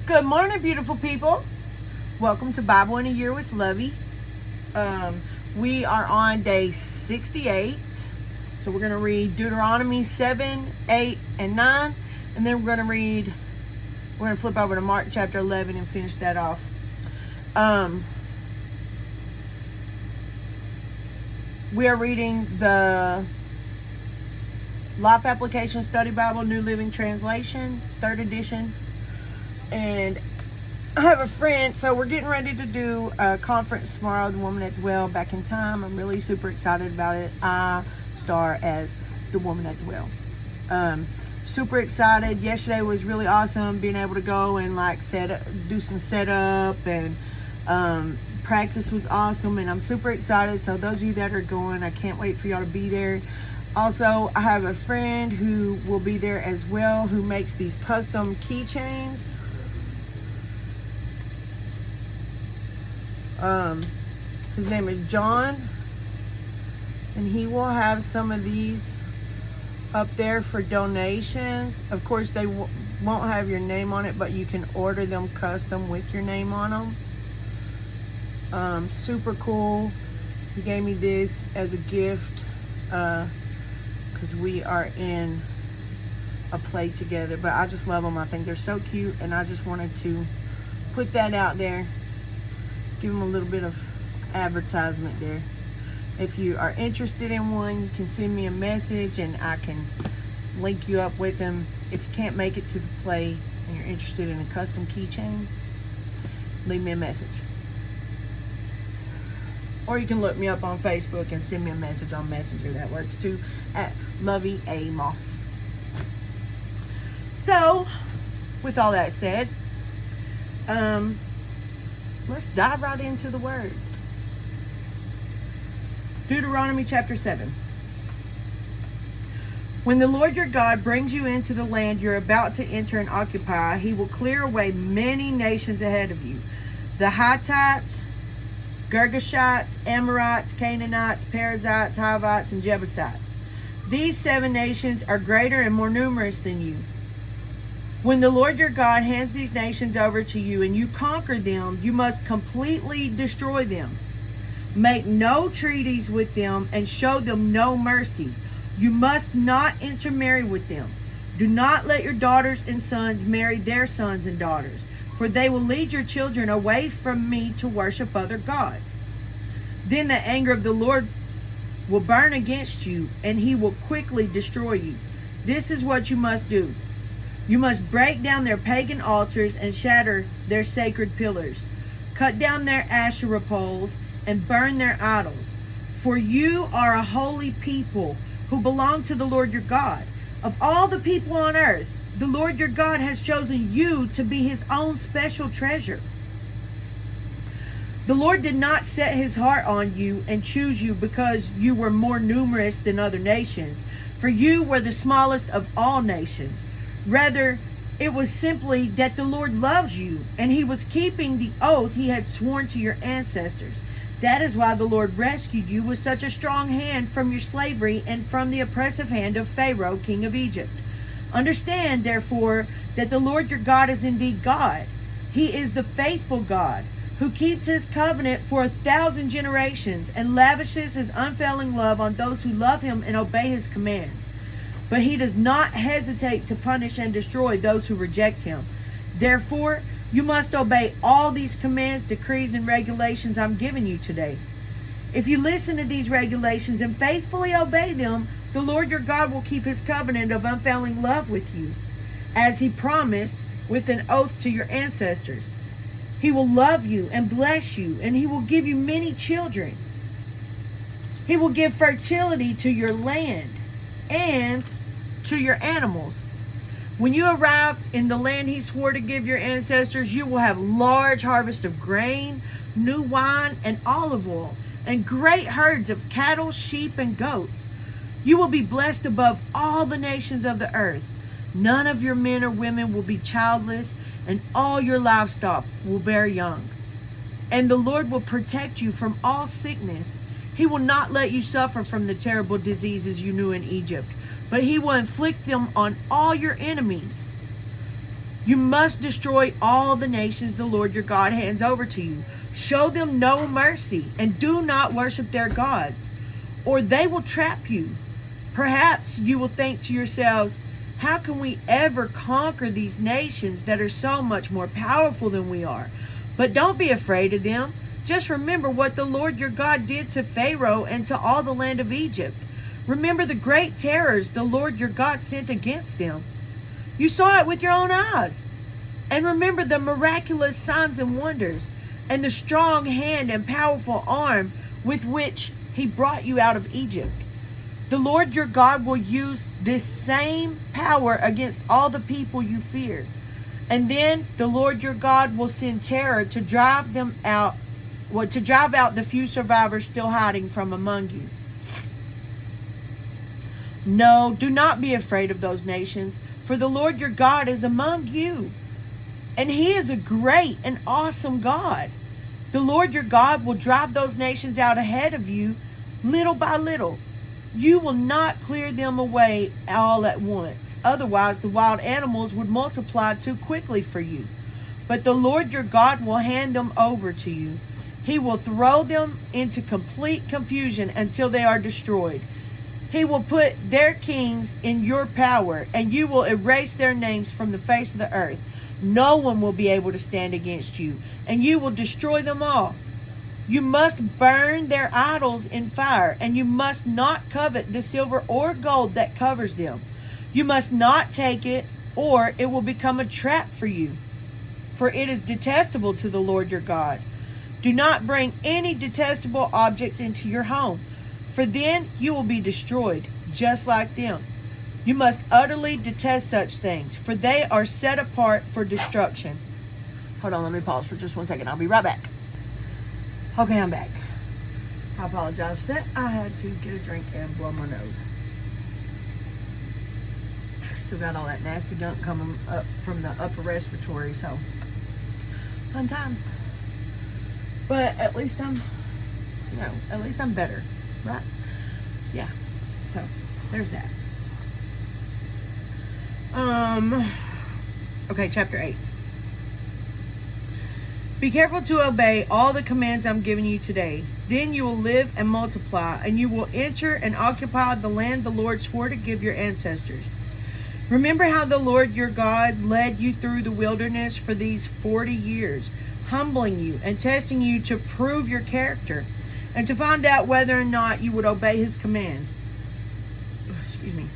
Good morning, beautiful people. Welcome to Bible in a Year with Lovie. We are on day 68. So we're going to read Deuteronomy 7, 8, and 9. And then we're going to flip over to Mark chapter 11 and finish that off. We are reading the Life Application Study Bible, New Living Translation, 3rd edition. And I have a friend, so we're getting ready to do a conference tomorrow, The Woman at the Well, Back in Time. I'm really super excited about it. I star as the woman at the well. Super excited. Yesterday was really awesome, being able to go and do some setup, and practice was awesome, and I'm super excited. So those of you that are going, I can't wait for y'all to be there. Also, I have a friend who will be there as well, who makes these custom keychains. His name is John, and he will have some of these up there for donations. Of course, they won't have your name on it, but you can order them custom with your name on them. Super cool. He gave me this as a gift because we are in a play together, but I just love them. I think they're so cute, and I just wanted to put that out there. Give them a little bit of advertisement there. If you are interested in one, you can send me a message and I can link you up with them. If you can't make it to the play and you're interested in a custom keychain, leave me a message. Or you can look me up on Facebook and send me a message on Messenger. That works too, at Lovie A. Moss. So, with all that said, let's dive right into the word. Deuteronomy chapter 7. When the Lord your God brings you into the land you're about to enter and occupy, he will clear away many nations ahead of you. The Hittites, Girgashites, Amorites, Canaanites, Perizzites, Hivites, and Jebusites. These 7 nations are greater and more numerous than you. When the Lord your God hands these nations over to you and you conquer them, you must completely destroy them. Make no treaties with them and show them no mercy. You must not intermarry with them. Do not let your daughters and sons marry their sons and daughters, for they will lead your children away from me to worship other gods. Then the anger of the Lord will burn against you, and he will quickly destroy you. This is what you must do. You must break down their pagan altars and shatter their sacred pillars. Cut down their Asherah poles and burn their idols. For you are a holy people who belong to the Lord your God. Of all the people on earth, the Lord your God has chosen you to be his own special treasure. The Lord did not set his heart on you and choose you because you were more numerous than other nations, for you were the smallest of all nations. Rather, it was simply that the Lord loves you, and he was keeping the oath he had sworn to your ancestors. That is why the Lord rescued you with such a strong hand from your slavery and from the oppressive hand of Pharaoh, king of Egypt. Understand, therefore, that the Lord your God is indeed God. He is the faithful God, who keeps his covenant for 1,000 generations and lavishes his unfailing love on those who love him and obey his commands. But he does not hesitate to punish and destroy those who reject him. Therefore, you must obey all these commands, decrees, and regulations I'm giving you today. If you listen to these regulations and faithfully obey them, the Lord your God will keep his covenant of unfailing love with you, as he promised with an oath to your ancestors. He will love you and bless you, and he will give you many children. He will give fertility to your land and to your animals. When you arrive in the land he swore to give your ancestors, you will have large harvest of grain, new wine, and olive oil, and great herds of cattle, sheep, and goats. You will be blessed above all the nations of the earth. None of your men or women will be childless, and all your livestock will bear young. And the Lord will protect you from all sickness. He will not let you suffer from the terrible diseases you knew in Egypt, but he will inflict them on all your enemies. You must destroy all the nations the Lord your God hands over to you. Show them no mercy and do not worship their gods, or they will trap you. Perhaps you will think to yourselves, how can we ever conquer these nations that are so much more powerful than we are? But don't be afraid of them. Just remember what the Lord your God did to Pharaoh and to all the land of Egypt. Remember the great terrors the Lord your God sent against them. You saw it with your own eyes. And remember the miraculous signs and wonders, and the strong hand and powerful arm with which he brought you out of Egypt. The Lord your God will use this same power against all the people you fear. And then the Lord your God will send terror to drive them out, to drive out the few survivors still hiding from among you. No, do not be afraid of those nations, for the Lord your God is among you. And he is a great and awesome God. The Lord your God will drive those nations out ahead of you, little by little. You will not clear them away all at once. Otherwise, the wild animals would multiply too quickly for you. But the Lord your God will hand them over to you. He will throw them into complete confusion until they are destroyed. He will put their kings in your power, and you will erase their names from the face of the earth. No one will be able to stand against you, and you will destroy them all. You must burn their idols in fire, and you must not covet the silver or gold that covers them. You must not take it, or it will become a trap for you, for it is detestable to the Lord your God. Do not bring any detestable objects into your home, for then you will be destroyed, just like them. You must utterly detest such things, for they are set apart for destruction. Hold on, let me pause for just 1 second. I'll be right back. Okay, I'm back. I apologize for that. I had to get a drink and blow my nose. Still got all that nasty gunk coming up from the upper respiratory, so fun times. But at least I'm better, right? Yeah. So there's that. Okay, chapter 8. Be careful to obey all the commands I'm giving you today. Then you will live and multiply, and you will enter and occupy the land the Lord swore to give your ancestors. Remember how the Lord your God led you through the wilderness for these 40 years, humbling you and testing you to prove your character and to find out whether or not you would obey his commands. Excuse me.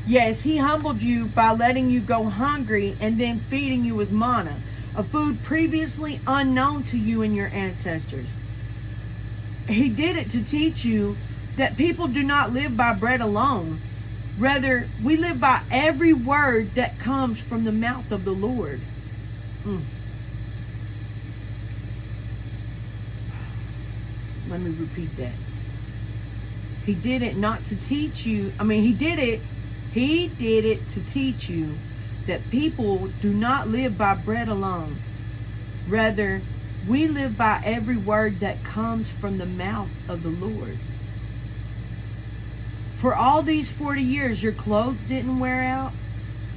Yes, he humbled you by letting you go hungry and then feeding you with manna, a food previously unknown to you and your ancestors. He did it to teach you that people do not live by bread alone. Rather, we live by every word that comes from the mouth of the Lord. Let me repeat that. He did it not to teach you. He did it to teach you that people do not live by bread alone. Rather, we live by every word that comes from the mouth of the Lord. For all these 40 years, your clothes didn't wear out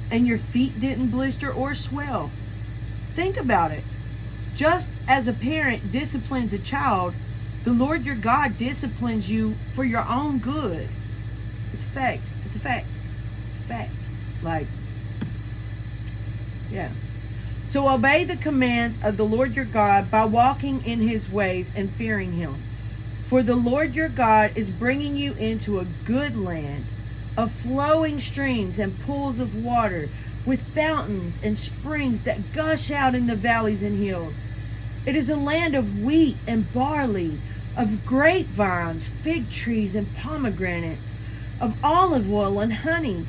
and your feet didn't blister or swell. Think about it. Just as a parent disciplines a child, the Lord your God disciplines you for your own good. It's a fact. It's a fact. It's a fact. Yeah. So obey the commands of the Lord your God by walking in his ways and fearing him. For the Lord your God is bringing you into a good land of flowing streams and pools of water, with fountains and springs that gush out in the valleys and hills. It is a land of wheat and barley, of grapevines, fig trees, and pomegranates, of olive oil and honey.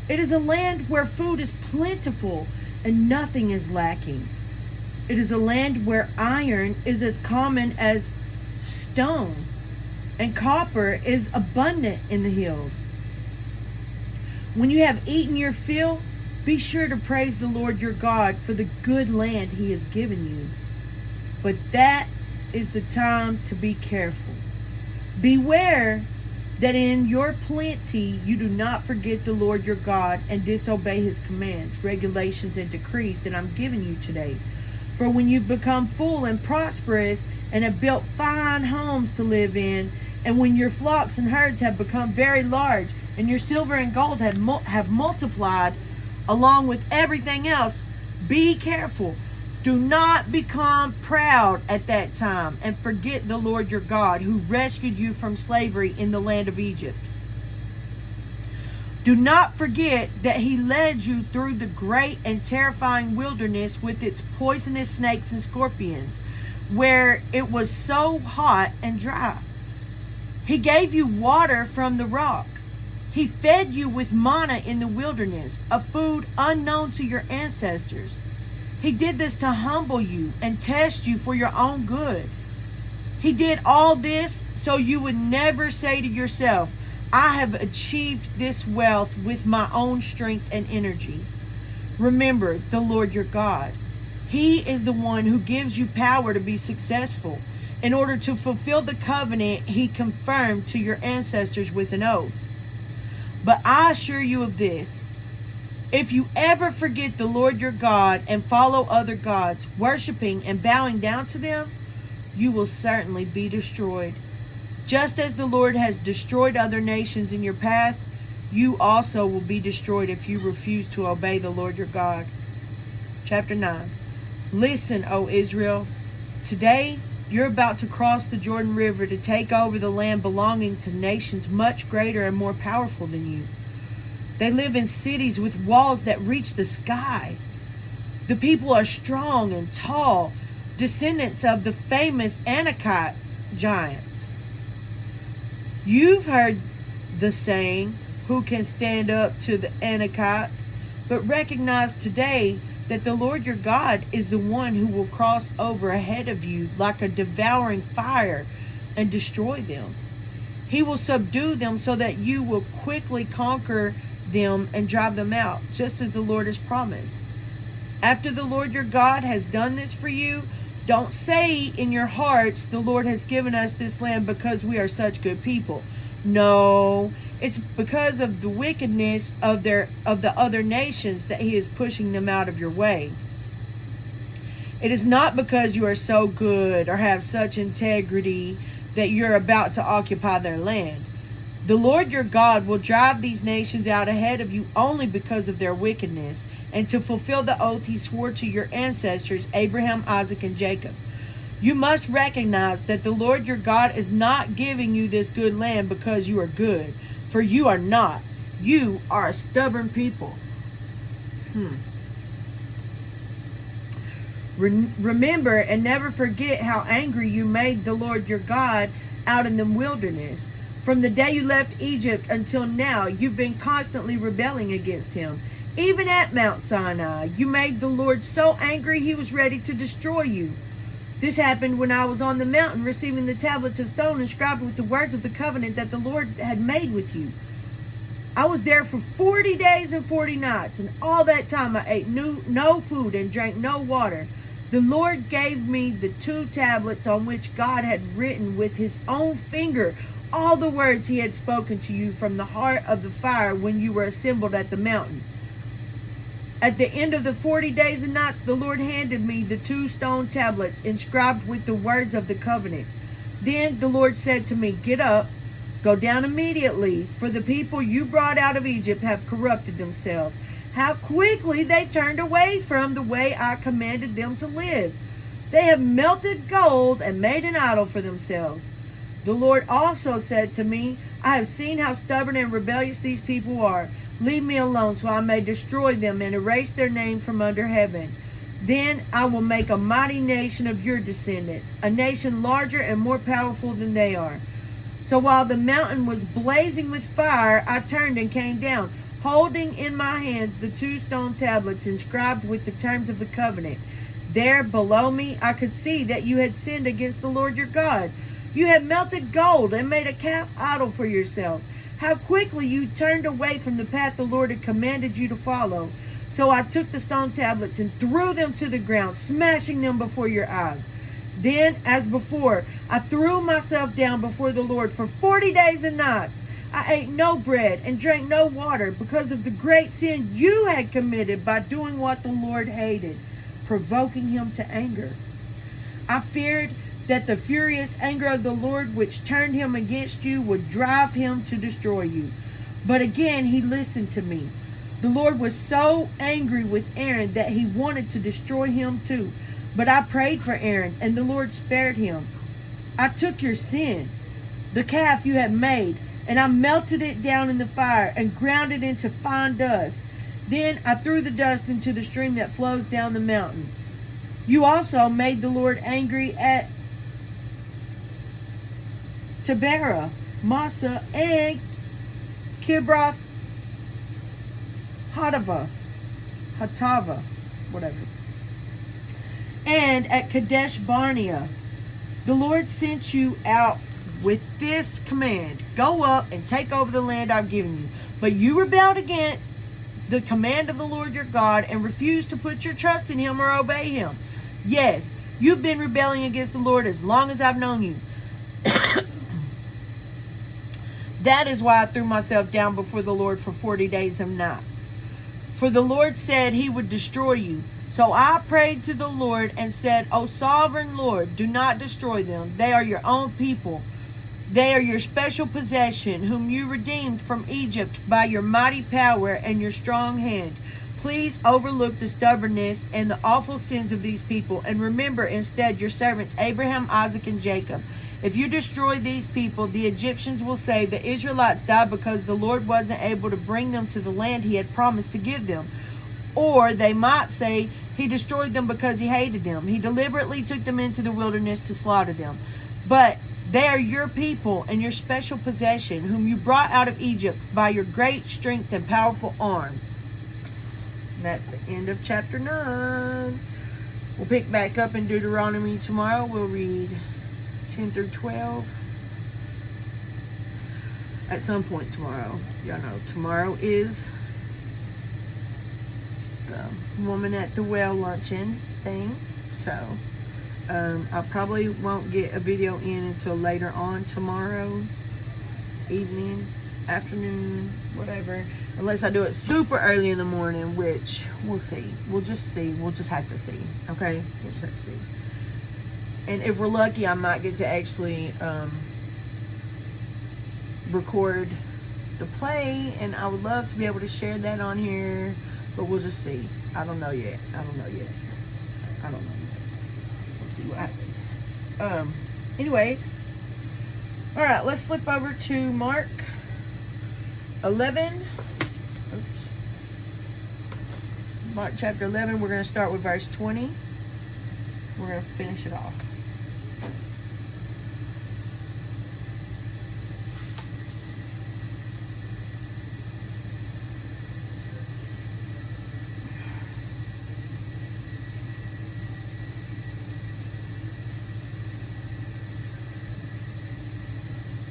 It is a land where food is plentiful and nothing is lacking. It is a land where iron is as common as stone, and copper is abundant in the hills. When you have eaten your fill, be sure to praise the Lord your God for the good land he has given you. But that is the time to be careful. Beware that in your plenty you do not forget the Lord your God and disobey his commands, regulations, and decrees that I'm giving you today. For when you've become full and prosperous and have built fine homes to live in, and when your flocks and herds have become very large, and your silver and gold have multiplied along with everything else, be careful. Do not become proud at that time and forget the Lord your God, who rescued you from slavery in the land of Egypt. Do not forget that he led you through the great and terrifying wilderness with its poisonous snakes and scorpions, where it was so hot and dry. He gave you water from the rock. He fed you with manna in the wilderness, a food unknown to your ancestors. He did this to humble you and test you for your own good. He did all this so you would never say to yourself, I have achieved this wealth with my own strength and energy. Remember the Lord your God. He is the one who gives you power to be successful in order to fulfill the covenant he confirmed to your ancestors with an oath. But I assure you of this. If you ever forget the Lord your God and follow other gods, worshiping and bowing down to them, you will certainly be destroyed. Just as the Lord has destroyed other nations in your path, you also will be destroyed if you refuse to obey the Lord your God. Chapter 9. Listen, O Israel. Today you're about to cross the Jordan River to take over the land belonging to nations much greater and more powerful than you. They live in cities with walls that reach the sky. The people are strong and tall, descendants of the famous Anakite giants. You've heard the saying, who can stand up to the Anakites? But recognize today that the Lord your God is the one who will cross over ahead of you like a devouring fire and destroy them. He will subdue them so that you will quickly conquer them and drive them out, just as the Lord has promised. After the Lord your God has done this for you, don't say in your hearts, the Lord has given us this land because we are such good people. No, it's because of the wickedness of the other nations that he is pushing them out of your way. It is not because you are so good or have such integrity that you're about to occupy their land. The Lord your God will drive these nations out ahead of you only because of their wickedness, and to fulfill the oath he swore to your ancestors, Abraham, Isaac, and Jacob. You must recognize that the Lord your God is not giving you this good land because you are good, for you are not. You are a stubborn people. Remember and never forget how angry you made the Lord your God out in the wilderness. From the day you left Egypt until now, you've been constantly rebelling against him. Even at Mount Sinai, you made the Lord so angry he was ready to destroy you. This happened when I was on the mountain receiving the tablets of stone inscribed with the words of the covenant that the Lord had made with you. I was there for 40 days and 40 nights, and all that time I ate no food and drank no water. The Lord gave me the 2 tablets on which God had written with his own finger all the words he had spoken to you from the heart of the fire when you were assembled at the mountain. At the end of the 40 days and nights, the Lord handed me the 2 stone tablets inscribed with the words of the covenant. Then the Lord said to me, get up, go down immediately, for the people you brought out of Egypt have corrupted themselves. How quickly they turned away from the way I commanded them to live. They have melted gold and made an idol for themselves. The Lord also said to me, I have seen how stubborn and rebellious these people are. Leave me alone so I may destroy them and erase their name from under heaven. Then I will make a mighty nation of your descendants, a nation larger and more powerful than they are. So while the mountain was blazing with fire, I turned and came down, holding in my hands the 2 stone tablets inscribed with the terms of the covenant. There below me I could see that you had sinned against the Lord your God. You had melted gold and made a calf idol for yourselves. How quickly you turned away from the path the Lord had commanded you to follow. So I took the stone tablets and threw them to the ground, smashing them before your eyes. Then, as before, I threw myself down before the Lord for 40 days and nights. I ate no bread and drank no water because of the great sin you had committed by doing what the Lord hated, provoking him to anger. I feared that the furious anger of the Lord, which turned him against you, would drive him to destroy you. But again, he listened to me. The Lord was so angry with Aaron that he wanted to destroy him too. But I prayed for Aaron, and the Lord spared him. I took your sin, the calf you had made, and I melted it down in the fire and ground it into fine dust. Then I threw the dust into the stream that flows down the mountain. You also made the Lord angry at Taberah, Massa, and Kibroth Hatava, whatever, and at Kadesh Barnea. The Lord sent you out with this command: go up and take over the land I've given you. But you rebelled against the command of the Lord your God and refused to put your trust in him or obey him. Yes, you've been rebelling against the Lord as long as I've known you. That is why I threw myself down before the Lord for 40 days and nights. For the Lord said he would destroy you. So I prayed to the Lord and said, O sovereign Lord, do not destroy them. They are your own people. They are your special possession, whom you redeemed from Egypt by your mighty power and your strong hand. Please overlook the stubbornness and the awful sins of these people, and remember instead your servants Abraham, Isaac, and Jacob. If you destroy these people, the Egyptians will say the Israelites died because the Lord wasn't able to bring them to the land he had promised to give them. Or they might say he destroyed them because he hated them. He deliberately took them into the wilderness to slaughter them. But they are your people and your special possession, whom you brought out of Egypt by your great strength and powerful arm. And that's the end of chapter 9. We'll pick back up in Deuteronomy tomorrow. We'll read 10 through 12 at some point tomorrow. Y'all know tomorrow is the woman at the well luncheon thing, so I probably won't get a video in until later on tomorrow evening, afternoon, whatever, unless I do it super early in the morning, which we'll see. We'll just see. We'll just have to see. Okay, we'll just have to see. And if we're lucky, I might get to actually record the play, and I would love to be able to share that on here, but we'll just see. I don't know yet. We'll see what happens. Anyways, all right, let's flip over to Mark 11. Oops. Mark chapter 11. We're going to start with verse 20. We're going to finish it off.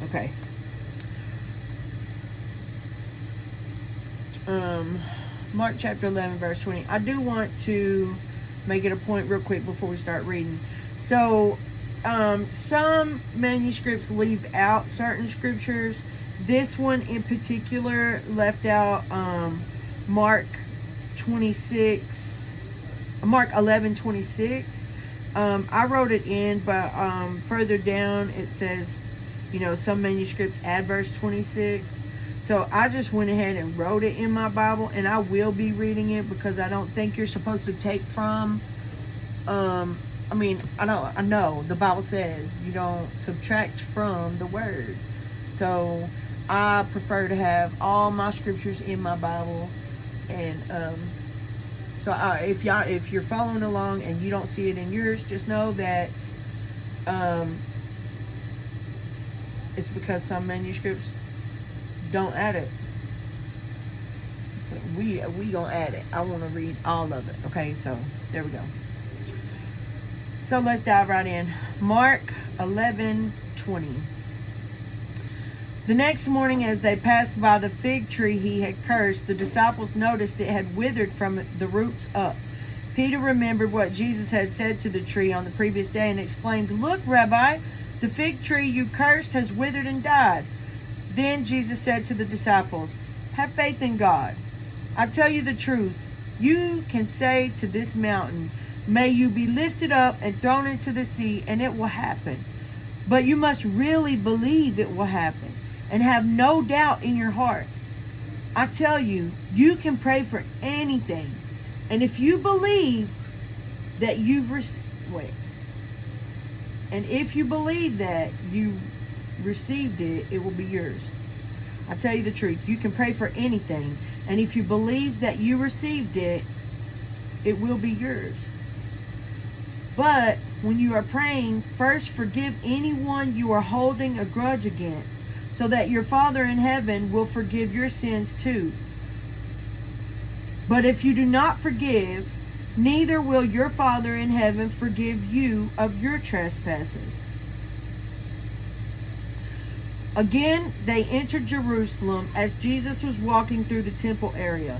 Okay. Mark chapter 11, verse 20. I do want to make it a point real quick before we start reading. So, some manuscripts leave out certain scriptures. This one in particular left out Mark 11:26. I wrote it in, but further down it says, some manuscripts add verse 26. So I just went ahead and wrote it in my Bible, and I will be reading it because I don't think you're supposed to take from. I know the Bible says you don't subtract from the word. So I prefer to have all my scriptures in my Bible, and if you're following along and you don't see it in yours, just know that it's because some manuscripts don't add it. We gonna add it. I want to read all of it. Okay, so there we go. So let's dive right in. Mark 11:20. The next morning, as they passed by the fig tree he had cursed, the disciples noticed it had withered from the roots up. Peter remembered what Jesus had said to the tree on the previous day and exclaimed, "Look, Rabbi, the fig tree you cursed has withered and died." Then Jesus said to the disciples, "Have faith in God. I tell you the truth. You can say to this mountain, 'May you be lifted up and thrown into the sea,' and it will happen. But you must really believe it will happen and have no doubt in your heart. I tell you, you can pray for anything. And if you believe that if you believe that you received it, it will be yours." I tell you the truth. You can pray for anything. And if you believe that you received it, it will be yours. But when you are praying, first forgive anyone you are holding a grudge against, so that your Father in heaven will forgive your sins too. But if you do not forgive, neither will your Father in heaven forgive you of your trespasses. Again, they entered Jerusalem as Jesus was walking through the temple area.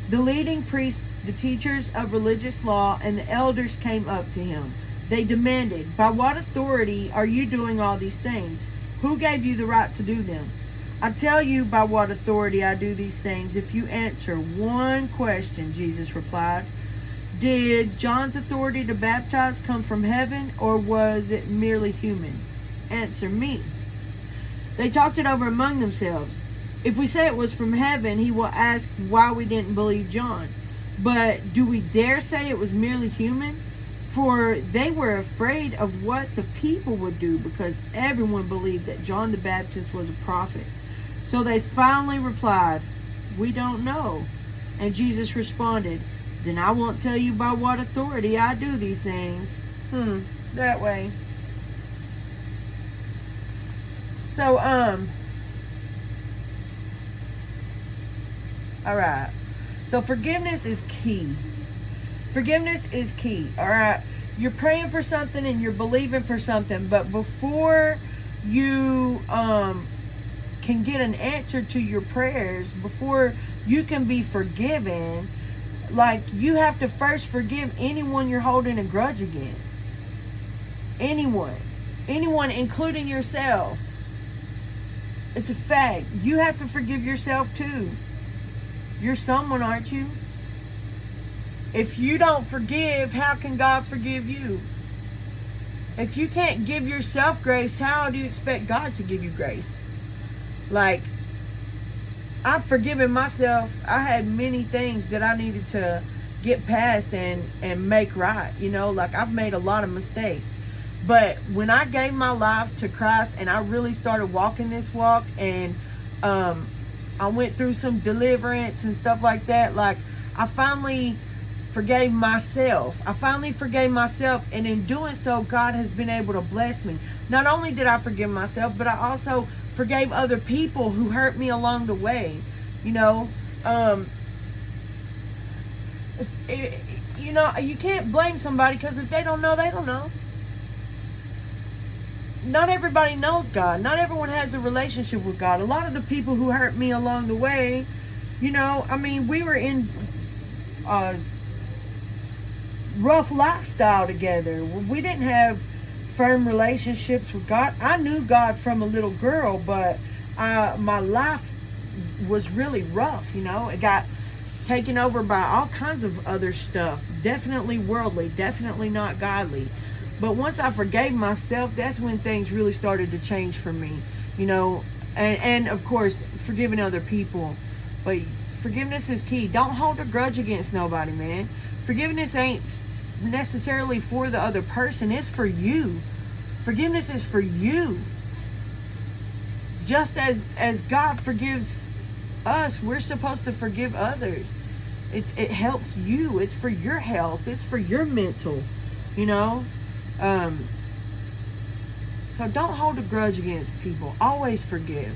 The leading priests, the teachers of religious law, and the elders came up to him. They demanded, "By what authority are you doing all these things? Who gave you the right to do them?" "I tell you by what authority I do these things if you answer one question," Jesus replied. "Did John's authority to baptize come from heaven, or was it merely human? Answer me." They talked it over among themselves. "If we say it was from heaven, he will ask why we didn't believe John. But do we dare say it was merely human?" For they were afraid of what the people would do, because everyone believed that John the Baptist was a prophet. So they finally replied, "We don't know." And Jesus responded, "Then I won't tell you by what authority I do these things." That way. So, all right. So forgiveness is key. Forgiveness is key. All right. You're praying for something and you're believing for something, but before you can get an answer to your prayers, before you can be forgiven, like, you have to first forgive anyone you're holding a grudge against. Anyone, including yourself. It's a fact. You have to forgive yourself too. You're someone, aren't you? If you don't forgive, how can God forgive you? If you can't give yourself grace, how do you expect God to give you grace? Like, I've forgiven myself. I had many things that I needed to get past and make right. You know, like, I've made a lot of mistakes. But when I gave my life to Christ and I really started walking this walk, and I went through some deliverance and stuff like that, like, I finally forgave myself. And in doing so, God has been able to bless me. Not only did I forgive myself, but I also forgave other people who hurt me along the way. You know, you can't blame somebody, because if they don't know, they don't know. Not everybody knows God. Not everyone has a relationship with God. A lot of the people who hurt me along the way, we were in a rough lifestyle together. We didn't have firm relationships with God. I knew God from a little girl, but my life was really rough. It got taken over by all kinds of other stuff. Definitely worldly, definitely not godly. But once I forgave myself, that's when things really started to change for me, and of course, forgiving other people. But forgiveness is key. Don't hold a grudge against nobody, man. Forgiveness ain't necessarily for the other person. It's for you. Forgiveness is for you. Just as God forgives us, we're supposed to forgive others. It helps you. It's for your health. It's for your mental, So don't hold a grudge against people. Always forgive.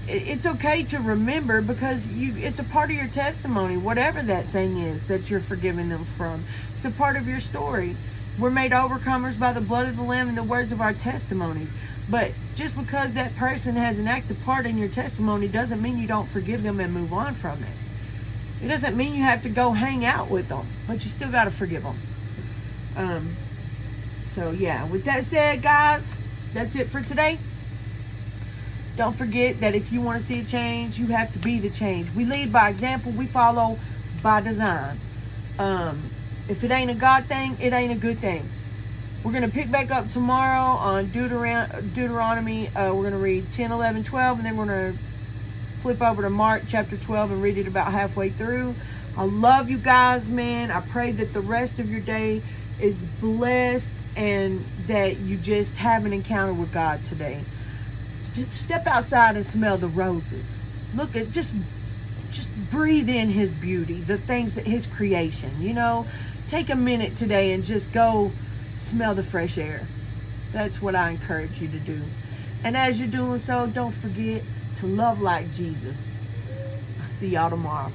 It's okay to remember, because it's a part of your testimony, whatever that thing is that you're forgiving them from. It's a part of your story. We're made overcomers by the blood of the Lamb and the words of our testimonies. But just because that person has an active part in your testimony doesn't mean you don't forgive them and move on from it. It doesn't mean you have to go hang out with them, but you still got to forgive them. So yeah, with that said, guys, that's it for today. Don't forget that if you want to see a change, you have to be the change. We lead by example. We follow by design. If it ain't a God thing, it ain't a good thing. We're going to pick back up tomorrow on Deuteronomy. We're going to read 10, 11, 12, and then we're going to flip over to Mark chapter 12 and read it about halfway through. I love you guys, man. I pray that the rest of your day is blessed and that you just have an encounter with God today. Step outside and smell the roses. Look at, just breathe in his beauty, the things that his creation, take a minute today and just go smell the fresh air. That's what I encourage you to do. And as you're doing so, don't forget to love like Jesus. I'll see y'all tomorrow.